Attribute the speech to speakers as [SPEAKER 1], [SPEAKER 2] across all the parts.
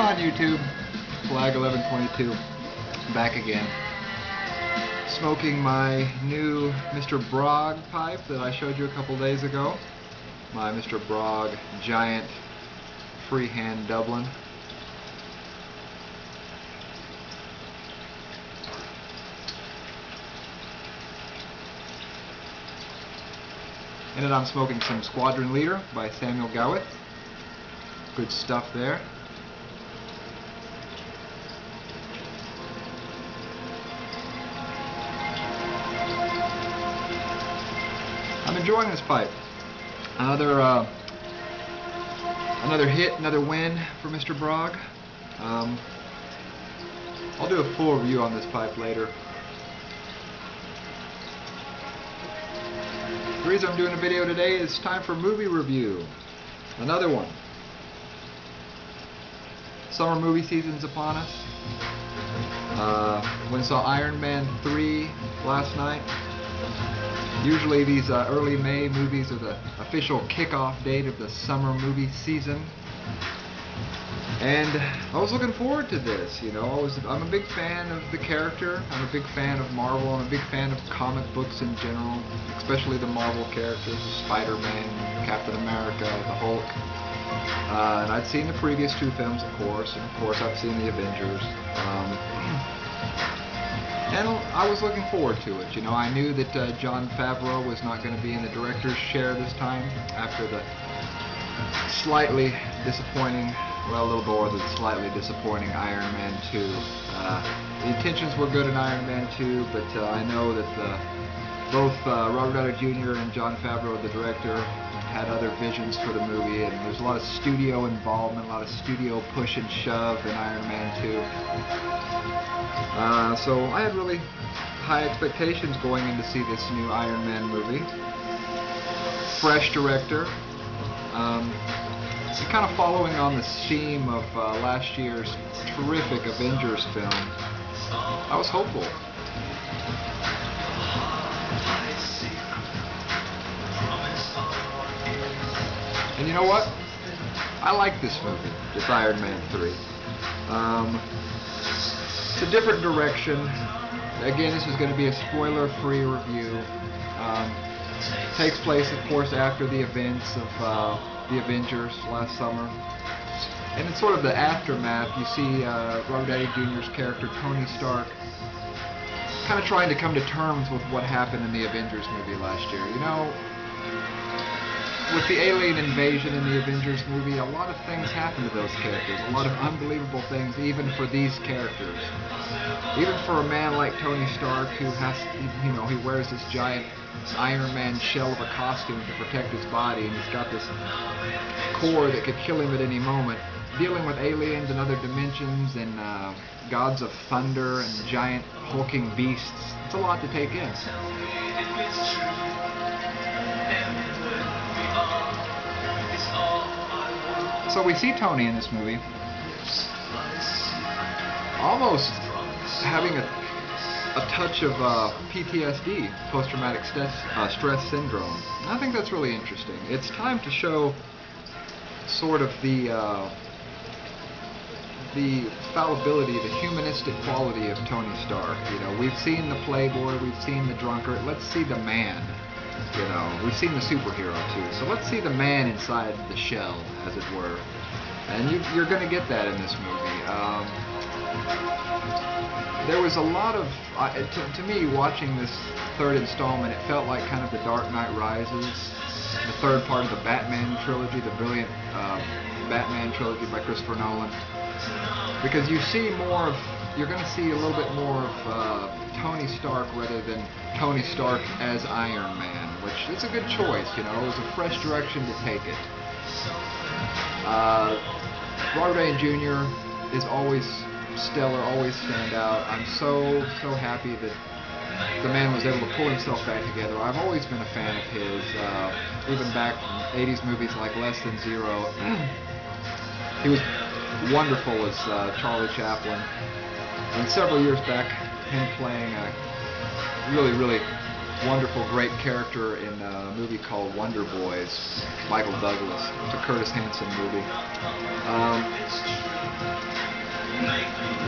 [SPEAKER 1] on YouTube, Flag 1122, back again. Smoking my new Mr. Brog pipe that I showed you a couple days ago. My Mr. Brog Giant Freehand Dublin. In it I'm smoking some Squadron Leader by Samuel Gawith. Good stuff there. I'm enjoying this pipe. Another hit, another win for Mr. Brog. I'll do a full review on this pipe later. The reason I'm doing a video today is time for movie review. Another one. Summer movie season's upon us. Went and saw Iron Man 3 last night. Usually these early May movies are the official kickoff date of the summer movie season. And I was looking forward to this, you know. I'm a big fan of the character. I'm a big fan of Marvel. I'm a big fan of comic books in general, especially the Marvel characters, Spider-Man, Captain America, the Hulk. And I'd seen the previous two films, of course, and of course I've seen the Avengers. And I was looking forward to it. You know, I knew that Jon Favreau was not going to be in the director's chair this time after the slightly disappointing, well, a little more than slightly disappointing Iron Man 2. The intentions were good in Iron Man 2, but I know that both Robert Downey Jr. and Jon Favreau, the director, had other visions for the movie, and there's a lot of studio involvement, a lot of studio push and shove in Iron Man 2. So I had really high expectations going in to see this new Iron Man movie. Fresh director. Kind of following on the theme of last year's terrific Avengers film, I was hopeful. And you know what? I like this movie, this Iron Man 3. It's a different direction. Again, this is going to be a spoiler-free review. Takes place, of course, after the events of the Avengers last summer. And it's sort of the aftermath. You see Robert Downey Jr.'s character, Tony Stark, kind of trying to come to terms with what happened in the Avengers movie last year. You know, with the alien invasion in the Avengers movie, a lot of things happen to those characters. A lot of unbelievable things, even for these characters. Even for a man like Tony Stark, who has, you know, he wears this giant Iron Man shell of a costume to protect his body, and he's got this core that could kill him at any moment. Dealing with aliens and other dimensions and gods of thunder and giant hulking beasts, it's a lot to take in. So we see Tony in this movie almost having a touch of PTSD, post-traumatic stress syndrome. And I think that's really interesting. It's time to show sort of the fallibility, the humanistic quality of Tony Stark. You know, we've seen the playboy, we've seen the drunkard. Let's see the man. You know, we've seen the superhero too. So let's see the man inside the shell, as it were. And you're going to get that in this movie. There was a lot of, to me, watching this third installment, it felt like kind of The Dark Knight Rises, the third part of the Batman trilogy, the brilliant Batman trilogy by Christopher Nolan. Because you see more of, you're going to see a little bit more of Tony Stark rather than Tony Stark as Iron Man, which is a good choice, you know. It was a fresh direction to take it. Robert Downey Jr. is always stellar, always stand out. I'm so happy that the man was able to pull himself back together. I've always been a fan of his, even back from 80s movies like Less Than Zero. He was wonderful as Charlie Chaplin. And several years back, him playing a really wonderful, great character in a movie called Wonder Boys. Michael Douglas. It's a Curtis Hanson movie.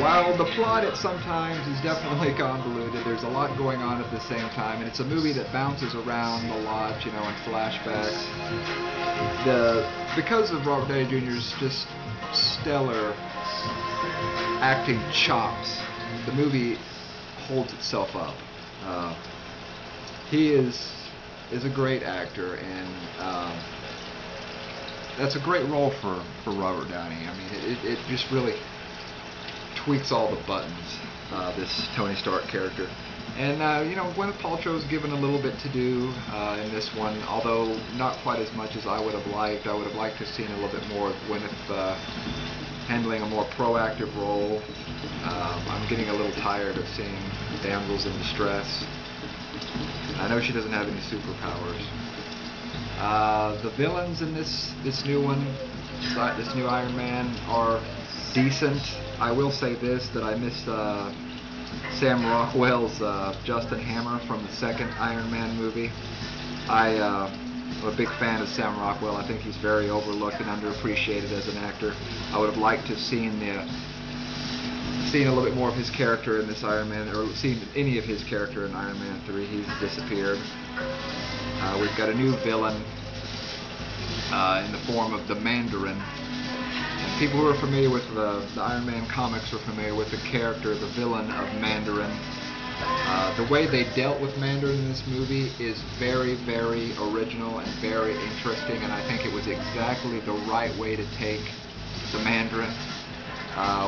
[SPEAKER 1] While the plot at sometimes is definitely convoluted, there's a lot going on at the same time, and it's a movie that bounces around a lot, you know, in flashbacks. Because of Robert Downey Jr.'s just stellar acting chops, the movie holds itself up. He is a great actor, and that's a great role for Robert Downey. I mean, it just really tweaks all the buttons, this Tony Stark character. And, you know, Gwyneth Paltrow is given a little bit to do in this one, although not quite as much as I would have liked. I would have liked to have seen a little bit more of Gwyneth handling a more proactive role. I'm getting a little tired of seeing damsels in distress. I know she doesn't have any superpowers. The villains in this new one, this new Iron Man, are decent. I will say this, that I missed Sam Rockwell's Justin Hammer from the second Iron Man movie. I'm a big fan of Sam Rockwell. I think he's very overlooked and underappreciated as an actor. I would have liked to have seen a little bit more of his character in this Iron Man, or seen any of his character in Iron Man 3. He's disappeared. We've got a new villain in the form of the Mandarin. And people who are familiar with the Iron Man comics are familiar with the character, the villain of Mandarin. The way they dealt with Mandarin in this movie is very, very original and very interesting, and I think it was exactly the right way to take the Mandarin.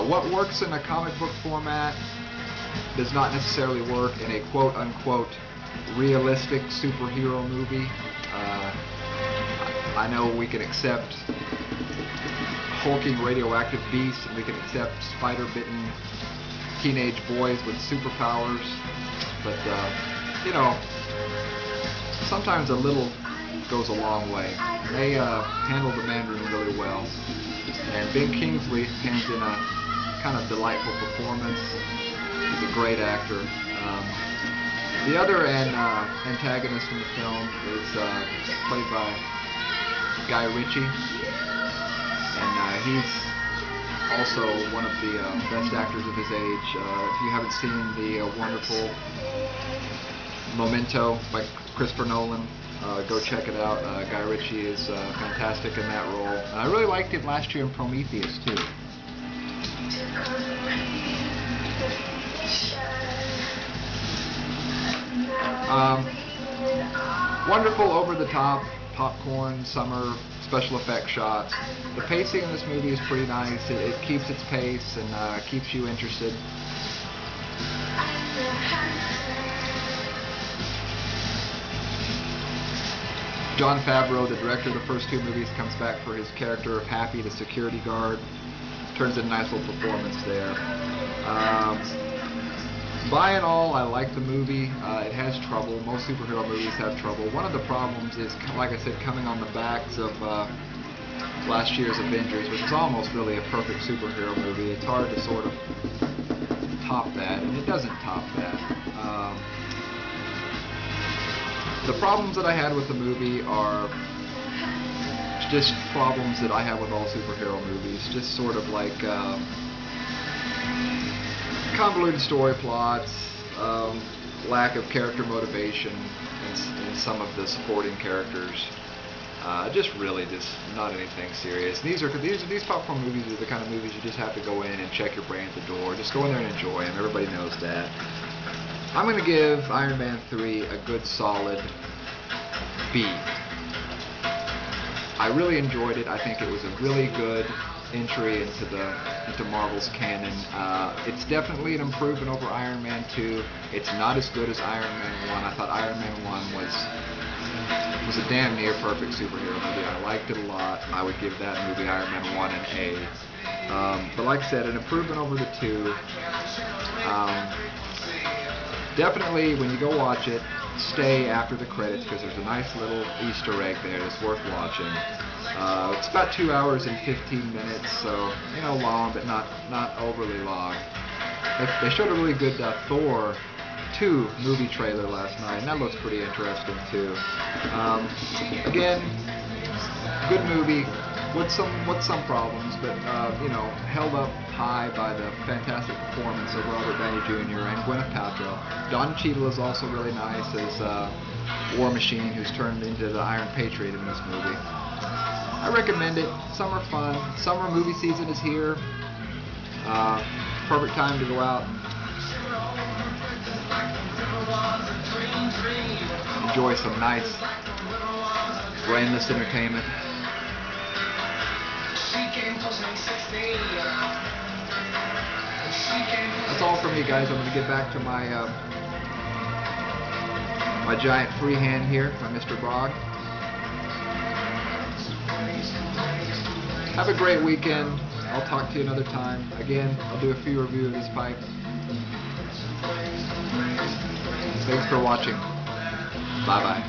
[SPEAKER 1] What works in a comic book format does not necessarily work in a quote-unquote realistic superhero movie. I know we can accept hulking radioactive beasts, and we can accept spider-bitten teenage boys with superpowers, but you know, sometimes a little goes a long way. They handle the Mandarin really well, and Ben Kingsley hands in a kind of delightful performance. He's a great actor. The other antagonist in the film is played by Guy Ritchie, and he's also one of the best actors of his age. If you haven't seen the wonderful Memento by Christopher Nolan, go check it out. Guy Ritchie is fantastic in that role. And I really liked him last year in Prometheus too. Wonderful over-the-top popcorn summer special effect shots. The pacing in this movie is pretty nice. It keeps its pace and keeps you interested. Jon Favreau, the director of the first two movies, comes back for his character of Happy, the security guard. Turns in a nice little performance there. By and all, I like the movie. It has trouble. Most superhero movies have trouble. One of the problems is, like I said, coming on the backs of last year's Avengers, which is almost really a perfect superhero movie. It's hard to sort of top that, and it doesn't top that. The problems that I had with the movie are just problems that I have with all superhero movies. Just sort of like convoluted story plots, lack of character motivation in some of the supporting characters. Just not anything serious. These popcorn movies are the kind of movies you just have to go in and check your brain at the door. Just go in there and enjoy them. Everybody knows that. I'm going to give Iron Man 3 a good solid B. I really enjoyed it. I think it was a really good entry into Marvel's canon. It's definitely an improvement over Iron Man 2. It's not as good as Iron Man 1. I thought Iron Man 1 was a damn near perfect superhero movie. I liked it a lot. I would give that movie, Iron Man 1, an A. But like I said, an improvement over the 2. Definitely, when you go watch it, stay after the credits, because there's a nice little Easter egg there that's worth watching. It's about 2 hours and 15 minutes, so, you know, long, but not overly long. They showed a really good Thor 2 movie trailer last night, and that looks pretty interesting too. Again, good movie with some problems, but you know, held up high by the fantastic performance of Robert Downey Jr. and Gwyneth Paltrow. Don Cheadle is also really nice as War Machine, who's turned into the Iron Patriot in this movie. I recommend it. Summer fun. Summer movie season is here. Perfect time to go out and enjoy some nice, brainless entertainment. That's all for me, guys. I'm going to get back to my my giant freehand here by Mr. Bog. Have a great weekend. I'll talk to you another time. Again, I'll do a free review of this pipe. Thanks for watching. Bye-bye.